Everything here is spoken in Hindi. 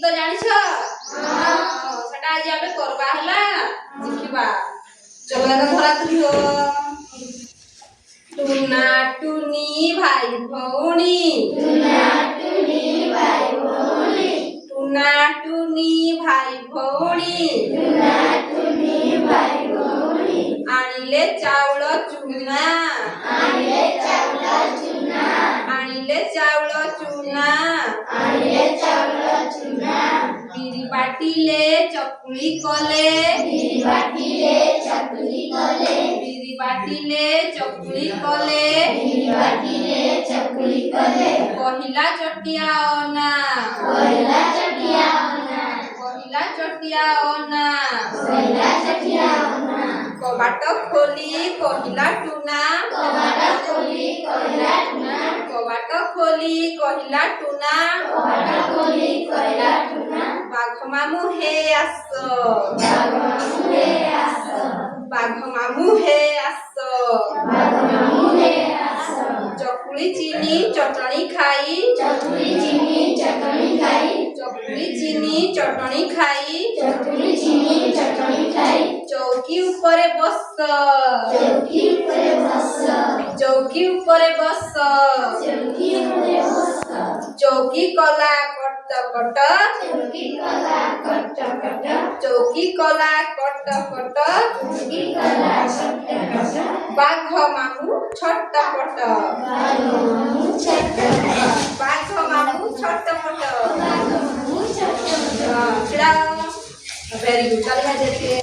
गीत जानिछ सेटा आज आबे करबा हला सिखिबा चलो एका धरा तुलियो टुना टुनी भाई भौणी टुना टुनी भाई भौणी टुना टुनी भाई भौणी टुना टुनी भाई भौणी आनिले चाउल चूना आनिले चाउल चूना आनिले चाउल चूना आनिले चाउल चूना बिरी बाटिले चकुली कले बिरी बाटिले चकुली कले बिरी बाटिले चकुली कले बिरी बाटिले चकुली कले पहिला चटिया ओना पहिला चटिया ओना पहिला चटिया ओना पहिला चटिया ओना कबाट खोली कहिला टुना कबाट खोली कहिला टुना कबाट खोली कहिला टुना कबाट खोली कहिला टुना बाघ मामू हे आस बाघ मामू हे आस बाघ मामू हे आस बाघ मामू हे आस चकुली चीनी चटणी खाई चकुली चीनी चटणी खाई चकुली चीनी चटणी खाई चकुली चीनी चटणी खाई चौकी उपरे बस चौकी उपरे बस चौकी उपरे बस चौकी उपरे बस चौकी कला कट कट चौकी कला कट कट चौकी कला कट कट चौकी कला कट कट बाघ मामू छटपट बाघ मामू छटपट बाघ मामू छटपट बाघ मामू छटपट वेरी गुड चलिए देखिए